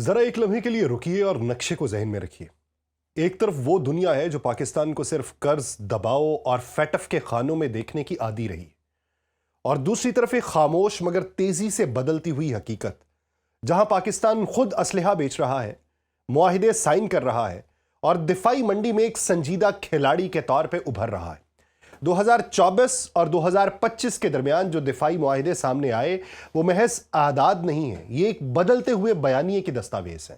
ذرا ایک لمحے کے لیے رکیے اور نقشے کو ذہن میں رکھیے۔ ایک طرف وہ دنیا ہے جو پاکستان کو صرف قرض، دباؤ اور فیٹف کے خانوں میں دیکھنے کی عادی رہی، اور دوسری طرف ایک خاموش مگر تیزی سے بدلتی ہوئی حقیقت جہاں پاکستان خود اسلحہ بیچ رہا ہے، معاہدے سائن کر رہا ہے اور دفاعی منڈی میں ایک سنجیدہ کھلاڑی کے طور پہ ابھر رہا ہے۔ 2024 اور 2025 کے درمیان جو دفاعی معاہدے سامنے آئے وہ محض اعداد نہیں ہیں، یہ ایک بدلتے ہوئے بیانیے کی دستاویز ہے۔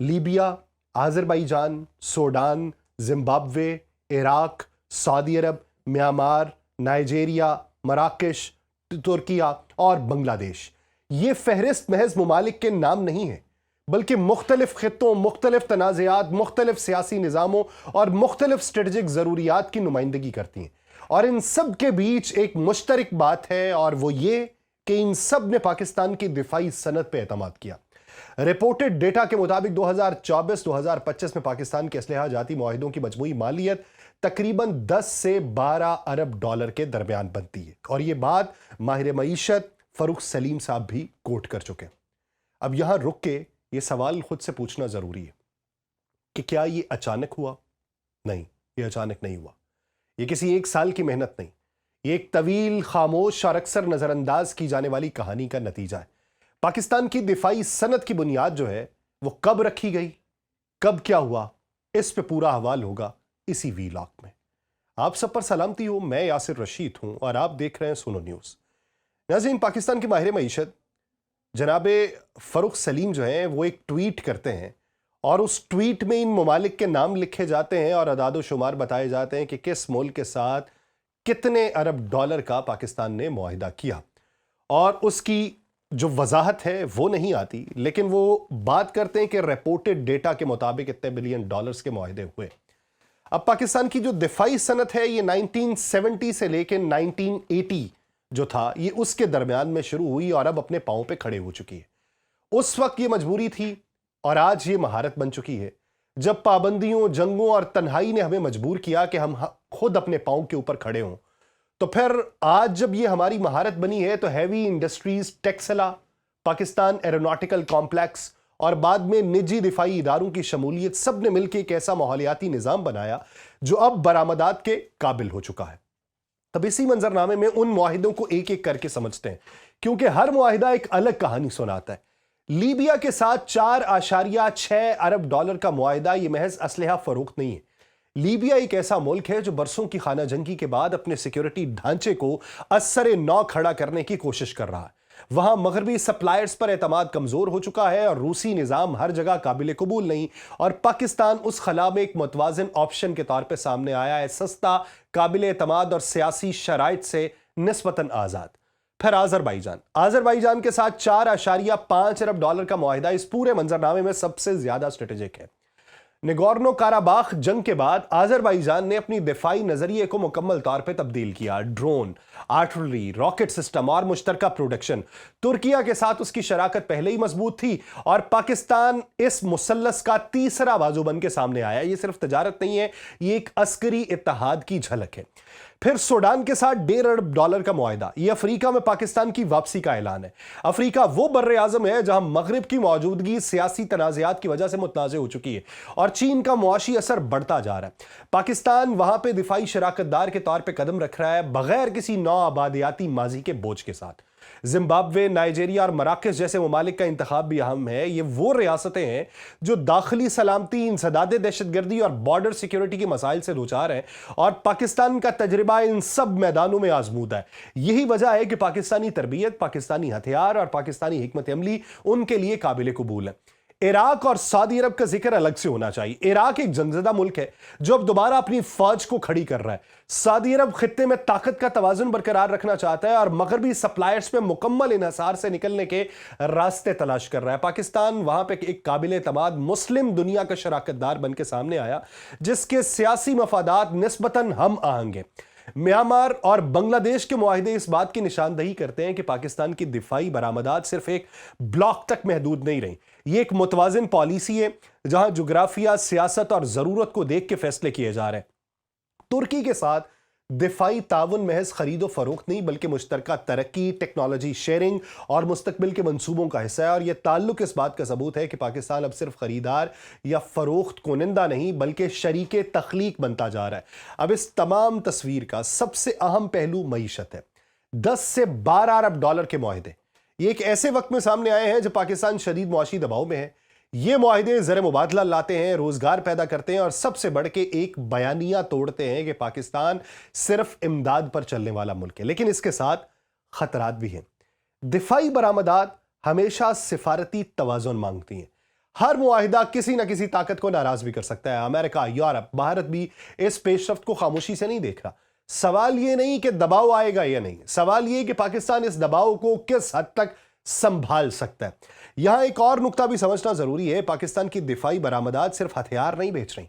Libya, Azerbaijan, Sudan, Zimbabwe, Iraq, Saudi Arab, Myanmar, Nigeria, مراکش، ترکیہ اور بنگلہ دیش، یہ فہرست محض ممالک کے نام نہیں ہے، بلکہ مختلف خطوں، مختلف تنازعات، مختلف سیاسی نظاموں اور مختلف اسٹریٹجک ضروریات کی نمائندگی کرتی ہیں، اور ان سب کے بیچ ایک مشترک بات ہے، اور وہ یہ کہ ان سب نے پاکستان کی دفاعی صنعت پہ اعتماد کیا۔ رپورٹڈ ڈیٹا کے مطابق 2024-2025 میں پاکستان کے اسلحہ جاتی معاہدوں کی مجموعی مالیت تقریباً 10 سے 12 ارب ڈالر کے درمیان بنتی ہے، اور یہ بات ماہر معیشت فاروق سلیم صاحب بھی کوٹ کر چکے۔ اب یہاں رک کے یہ سوال خود سے پوچھنا ضروری ہے کہ کیا یہ اچانک ہوا؟ نہیں، یہ اچانک نہیں ہوا۔ یہ کسی ایک سال کی محنت نہیں، یہ ایک طویل، خاموش اور اکثر نظر انداز کی جانے والی کہانی کا نتیجہ ہے۔ پاکستان کی دفاعی صنعت کی بنیاد جو ہے وہ کب رکھی گئی، کب کیا ہوا، اس پہ پورا حوال ہوگا اسی ویلاگ میں۔ آپ سب پر سلامتی ہو، میں یاسر رشید ہوں اور آپ دیکھ رہے ہیں سنو نیوز۔ ناظرین، پاکستان کے ماہر معیشت جناب فاروق سلیم جو ہیں وہ ایک ٹویٹ کرتے ہیں، اور اس ٹویٹ میں ان ممالک کے نام لکھے جاتے ہیں اور اعداد و شمار بتائے جاتے ہیں کہ کس ملک کے ساتھ کتنے ارب ڈالر کا پاکستان نے معاہدہ کیا، اور اس کی جو وضاحت ہے وہ نہیں آتی، لیکن وہ بات کرتے ہیں کہ رپورٹڈ ڈیٹا کے مطابق اتنے بلین ڈالرز کے معاہدے ہوئے۔ اب پاکستان کی جو دفاعی صنعت ہے یہ 1970 سے لے کے 1980 جو تھا یہ اس کے درمیان میں شروع ہوئی اور اب اپنے پاؤں پہ کھڑے ہو چکی ہے۔ اس وقت یہ مجبوری تھی اور آج یہ مہارت بن چکی ہے، جب پابندیوں، جنگوں اور تنہائی نے ہمیں مجبور کیا کہ ہم خود اپنے پاؤں کے اوپر کھڑے ہوں۔ تو پھر آج جب یہ ہماری مہارت بنی ہے تو heavy industries, Taxila, Pakistan aeronautical complex اور بعد میں نجی دفاعی اداروں کی شمولیت، سب نے مل کے ایک ایسا ماحولیاتی نظام بنایا جو اب برآمدات کے قابل ہو چکا ہے۔ اب اسی منظرنامے میں ان معاہدوں کو ایک ایک کر کے سمجھتے ہیں، کیونکہ ہر معاہدہ ایک الگ کہانی سناتا ہے۔ لیبیا کے ساتھ 4.6 ارب ڈالر کا معاہدہ یہ محض اسلحہ فروخت نہیں ہے۔ لیبیا ایک ایسا ملک ہے جو برسوں کی خانہ جنگی کے بعد اپنے سیکیورٹی ڈھانچے کو ازسر نو کھڑا کرنے کی کوشش کر رہا ہے۔ وہاں مغربی سپلائرز پر اعتماد کمزور ہو چکا ہے اور روسی نظام ہر جگہ قابل قبول نہیں، اور پاکستان اس خلا میں ایک متوازن آپشن کے طور پہ سامنے آیا ہے، سستا، قابل اعتماد اور سیاسی شرائط سے نسبتاً آزاد۔ پھر آذربائیجان کے ساتھ 4.5 ارب ڈالر کا معاہدہ اس پورے منظرنامے میں سب سے زیادہ اسٹریٹجک ہے۔ نگورنو کاراباخ جنگ کے بعد آذربائیجان نے اپنی دفاعی نظریے کو مکمل طور پہ تبدیل کیا۔ ڈرون، آرٹلری، راکٹ سسٹم اور مشترکہ پروڈکشن۔ ترکیہ کے ساتھ اس کی شراکت پہلے ہی مضبوط تھی، اور پاکستان اس مثلث کا تیسرا بازو بن کے سامنے آیا۔ یہ صرف تجارت نہیں ہے، یہ ایک عسکری اتحاد کی جھلک ہے۔ پھر سوڈان کے ساتھ 1.5 ارب ڈالر کا معاہدہ، یہ افریقہ میں پاکستان کی واپسی کا اعلان ہے۔ افریقہ وہ بر اعظم ہے جہاں مغرب کی موجودگی سیاسی تنازعات کی وجہ سے متنازع ہو چکی ہے اور چین کا معاشی اثر بڑھتا جا رہا ہے۔ پاکستان وہاں پہ دفاعی شراکت دار کے طور پہ قدم رکھ رہا ہے، بغیر کسی نو آبادیاتی ماضی کے بوجھ کے ساتھ۔ زمبابوے، نائجیریا اور مراکش جیسے ممالک کا انتخاب بھی اہم ہے۔ یہ وہ ریاستیں ہیں جو داخلی سلامتی، انسداد دہشت گردی اور بارڈر سیکیورٹی کے مسائل سے دوچار ہیں، اور پاکستان کا تجربہ ان سب میدانوں میں آزمودہ ہے۔ یہی وجہ ہے کہ پاکستانی تربیت، پاکستانی ہتھیار اور پاکستانی حکمت عملی ان کے لیے قابل قبول ہے۔ عراق اور سعودی عرب کا ذکر الگ سے ہونا چاہیے۔ عراق ایک جنگزدہ ملک ہے جو اب دوبارہ اپنی فوج کو کھڑی کر رہا ہے۔ سعودی عرب خطے میں طاقت کا توازن برقرار رکھنا چاہتا ہے اور مغربی سپلائرز پہ مکمل انحصار سے نکلنے کے راستے تلاش کر رہا ہے۔ پاکستان وہاں پہ ایک قابل اعتماد مسلم دنیا کا شراکت دار بن کے سامنے آیا، جس کے سیاسی مفادات نسبتاً ہم آہنگ ہیں۔ میانمار اور بنگلہ دیش کے معاہدے اس بات کی نشاندہی کرتے ہیں کہ پاکستان کی دفاعی برآمدات صرف ایک بلاک تک محدود نہیں رہیں، یہ ایک متوازن پالیسی ہے جہاں جغرافیہ، سیاست اور ضرورت کو دیکھ کے فیصلے کیے جا رہے ہیں۔ ترکی کے ساتھ دفاعی تعاون محض خرید و فروخت نہیں بلکہ مشترکہ ترقی، ٹیکنالوجی شیئرنگ اور مستقبل کے منصوبوں کا حصہ ہے، اور یہ تعلق اس بات کا ثبوت ہے کہ پاکستان اب صرف خریدار یا فروخت کنندہ نہیں بلکہ شریک تخلیق بنتا جا رہا ہے۔ اب اس تمام تصویر کا سب سے اہم پہلو معیشت ہے۔ 10 سے 12 ارب ڈالر کے معاہدے یہ ایک ایسے وقت میں سامنے آئے ہیں جب پاکستان شدید معاشی دباؤ میں ہے۔ یہ معاہدے زر مبادلہ لاتے ہیں، روزگار پیدا کرتے ہیں اور سب سے بڑھ کے ایک بیانیہ توڑتے ہیں کہ پاکستان صرف امداد پر چلنے والا ملک ہے، لیکن اس کے ساتھ خطرات بھی ہیں۔ دفاعی برآمدات ہمیشہ سفارتی توازن مانگتی ہیں۔ ہر معاہدہ کسی نہ کسی طاقت کو ناراض بھی کر سکتا ہے۔ امریکہ، یورپ، بھارت بھی اس پیش رفت کو خاموشی سے نہیں دیکھ رہا۔ سوال یہ نہیں کہ دباؤ آئے گا یا نہیں، سوال یہ کہ پاکستان اس دباؤ کو کس حد تک سنبھال سکتا ہے۔ یہاں ایک اور نقطہ بھی سمجھنا ضروری ہے، پاکستان کی دفاعی برآمدات صرف ہتھیار نہیں بیچ رہی،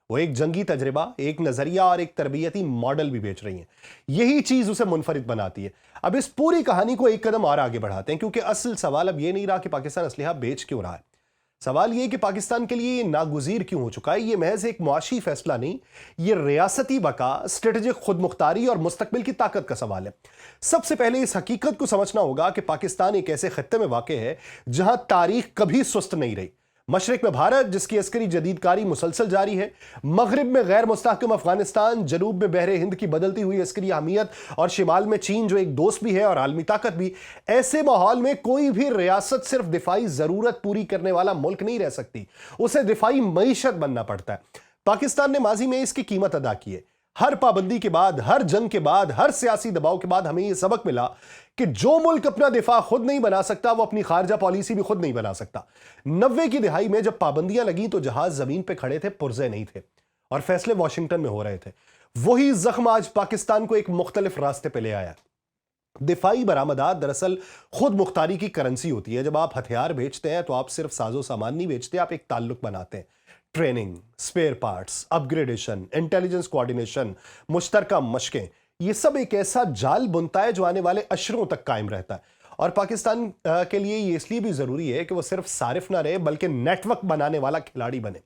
وہ ایک جنگی تجربہ، ایک نظریہ اور ایک تربیتی ماڈل بھی بیچ رہی ہیں۔ یہی چیز اسے منفرد بناتی ہے۔ اب اس پوری کہانی کو ایک قدم اور آگے بڑھاتے ہیں، کیونکہ اصل سوال اب یہ نہیں رہا کہ پاکستان اسلحہ بیچ کیوں رہا ہے۔ سوال یہ کہ پاکستان کے لیے یہ ناگزیر کیوں ہو چکا ہے۔ یہ محض ایک معاشی فیصلہ نہیں، یہ ریاستی بقا، اسٹریٹجک خود مختاری اور مستقبل کی طاقت کا سوال ہے۔ سب سے پہلے اس حقیقت کو سمجھنا ہوگا کہ پاکستان ایک ایسے خطے میں واقع ہے جہاں تاریخ کبھی سست نہیں رہی۔ مشرق میں بھارت جس کی عسکری جدید کاری مسلسل جاری ہے، مغرب میں غیر مستحکم افغانستان، جنوب میں بحر ہند کی بدلتی ہوئی عسکری اہمیت اور شمال میں چین جو ایک دوست بھی ہے اور عالمی طاقت بھی۔ ایسے ماحول میں کوئی بھی ریاست صرف دفاعی ضرورت پوری کرنے والا ملک نہیں رہ سکتی، اسے دفاعی معیشت بننا پڑتا ہے۔ پاکستان نے ماضی میں اس کی قیمت ادا کی ہے۔ ہر پابندی کے بعد، ہر جنگ کے بعد، ہر سیاسی دباؤ کے بعد ہمیں یہ سبق ملا کہ جو ملک اپنا دفاع خود نہیں بنا سکتا وہ اپنی خارجہ پالیسی بھی خود نہیں بنا سکتا۔ 90 کی دہائی میں جب پابندیاں لگیں تو جہاز زمین پہ کھڑے تھے، پرزے نہیں تھے، اور فیصلے واشنگٹن میں ہو رہے تھے۔ وہی زخم آج پاکستان کو ایک مختلف راستے پہ لے آیا۔ دفاعی برآمدات دراصل خود مختاری کی کرنسی ہوتی ہے۔ جب آپ ہتھیار بیچتے ہیں تو آپ صرف ساز و سامان نہیں بیچتے، آپ ایک تعلق بناتے ہیں۔ ٹریننگ، سپیئر پارٹس، اپ گریڈیشن، انٹیلیجنس کوارڈینیشن، مشترکہ مشقیں، یہ سب ایک ایسا جال بنتا ہے جو آنے والے اشروں تک قائم رہتا ہے۔ اور پاکستان کے لیے یہ اس لیے بھی ضروری ہے کہ وہ صرف صارف نہ رہے بلکہ نیٹ ورک بنانے والا کھلاڑی بنے۔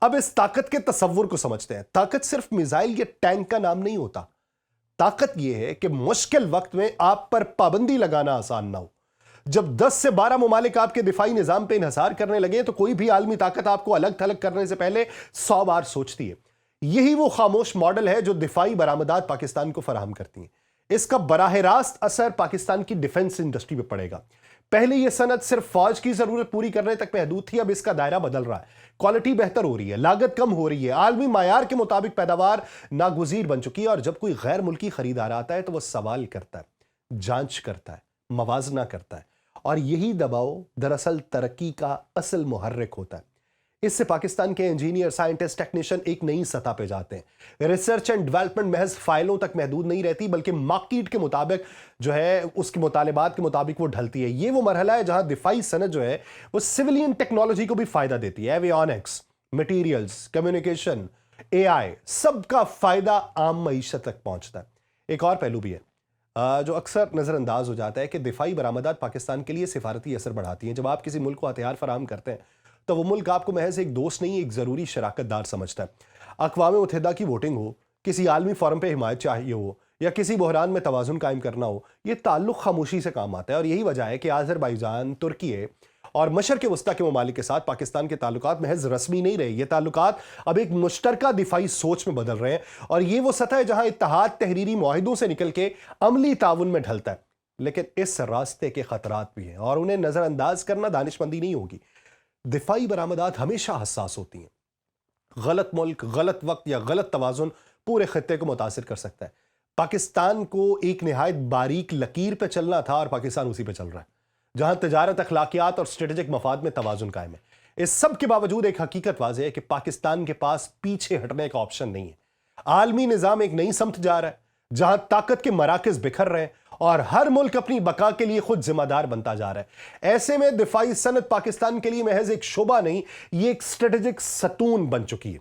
اب اس طاقت کے تصور کو سمجھتے ہیں۔ طاقت صرف میزائل یا ٹینک کا نام نہیں ہوتا۔ طاقت یہ ہے کہ مشکل وقت میں آپ پر پابندی لگانا آسان نہ ہو۔ جب 10 سے 12 ممالک آپ کے دفاعی نظام پہ انحصار کرنے لگے تو کوئی بھی عالمی طاقت آپ کو الگ تھلگ کرنے سے پہلے 100 بار سوچتی ہے۔ یہی وہ خاموش ماڈل ہے جو دفاعی برآمدات پاکستان کو فراہم کرتی ہیں۔ اس کا براہ راست اثر پاکستان کی ڈیفنس انڈسٹری پہ پڑے گا۔ پہلے یہ صنعت صرف فوج کی ضرورت پوری کرنے تک محدود تھی، اب اس کا دائرہ بدل رہا ہے۔ کوالٹی بہتر ہو رہی ہے، لاگت کم ہو رہی ہے، عالمی معیار کے مطابق پیداوار ناگزیر بن چکی ہے، اور جب کوئی غیر ملکی خریدار آتا ہے تو وہ سوال کرتا ہے، جانچ کرتا ہے، موازنہ کرتا ہے، اور یہی دباؤ دراصل ترقی کا اصل محرک ہوتا ہے۔ اس سے پاکستان کے انجینئر، سائنٹسٹ، ٹیکنیشین ایک نئی سطح پہ جاتے ہیں۔ ریسرچ اینڈ ڈیولپمنٹ محض فائلوں تک محدود نہیں رہتی بلکہ مارکیٹ کے مطابق جو ہے اس کے مطالبات کے مطابق وہ ڈھلتی ہے۔ یہ وہ مرحلہ ہے جہاں دفاعی صنعت جو ہے وہ سیولین ٹیکنالوجی کو بھی فائدہ دیتی ہے۔ ایویونکس، مٹیریلز، کمیونیکیشن، اے آئی، سب کا فائدہ عام معیشت تک پہنچتا ہے۔ ایک اور پہلو بھی ہے جو اکثر نظر انداز ہو جاتا ہے کہ دفاعی برآمدات پاکستان کے لیے سفارتی اثر بڑھاتی ہیں۔ جب آپ کسی ملک کو ہتھیار فراہم کرتے ہیں تو وہ ملک آپ کو محض ایک دوست نہیں، ایک ضروری شراکت دار سمجھتا ہے۔ اقوام متحدہ کی ووٹنگ ہو، کسی عالمی فورم پہ حمایت چاہیے ہو، یا کسی بحران میں توازن قائم کرنا ہو، یہ تعلق خاموشی سے کام آتا ہے۔ اور یہی وجہ ہے کہ آذربائیجان، ترکیے اور مشرق وسطیٰ کے ممالک کے ساتھ پاکستان کے تعلقات محض رسمی نہیں رہے، یہ تعلقات اب ایک مشترکہ دفاعی سوچ میں بدل رہے ہیں، اور یہ وہ سطح ہے جہاں اتحاد تحریری معاہدوں سے نکل کے عملی تعاون میں ڈھلتا ہے۔ لیکن اس راستے کے خطرات بھی ہیں اور انہیں نظر انداز کرنا دانشمندی نہیں ہوگی۔ دفاعی برآمدات ہمیشہ حساس ہوتی ہیں۔ غلط ملک، غلط وقت یا غلط توازن پورے خطے کو متاثر کر سکتا ہے۔ پاکستان کو ایک نہایت باریک لکیر پہ چلنا تھا اور پاکستان اسی پہ چل رہا ہے، جہاں تجارت، اخلاقیات اور اسٹریٹجک مفاد میں توازن قائم ہے۔ اس سب کے باوجود ایک حقیقت واضح ہے کہ پاکستان کے پاس پیچھے ہٹنے کا آپشن نہیں ہے۔ عالمی نظام ایک نئی سمت جا رہا ہے جہاں طاقت کے مراکز بکھر رہے ہیں اور ہر ملک اپنی بقا کے لیے خود ذمہ دار بنتا جا رہا ہے۔ ایسے میں دفاعی صنعت پاکستان کے لیے محض ایک شعبہ نہیں، یہ ایک اسٹریٹجک ستون بن چکی ہے۔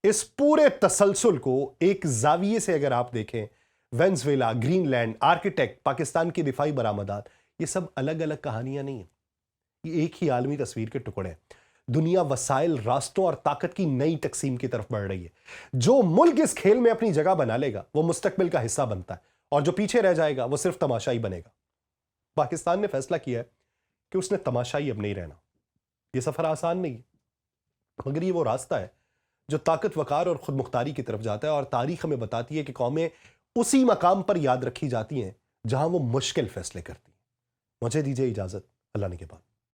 اس پورے تسلسل کو ایک زاویے سے اگر آپ دیکھیں، Venezuela, Greenland, architect, Pakistan کی دفاعی برآمدات، یہ سب الگ الگ کہانیاں نہیں ہیں، یہ ایک ہی عالمی تصویر کے ٹکڑے ہیں۔ دنیا وسائل، راستوں اور طاقت کی نئی تقسیم کی طرف بڑھ رہی ہے۔ جو ملک اس کھیل میں اپنی جگہ بنا لے گا وہ مستقبل کا حصہ بنتا ہے، اور جو پیچھے رہ جائے گا وہ صرف تماشائی بنے گا۔ پاکستان نے فیصلہ کیا ہے کہ اس نے تماشائی اب نہیں رہنا۔ یہ سفر آسان نہیں ہے، مگر یہ وہ راستہ ہے جو طاقت، وقار اور خود مختاری کی طرف جاتا ہے، اور تاریخ ہمیں بتاتی ہے کہ قومیں اسی مقام پر یاد رکھی جاتی ہیں جہاں وہ مشکل فیصلے کرتی ہیں۔ مجھے دیجیے اجازت، اللہ نے کے بعد۔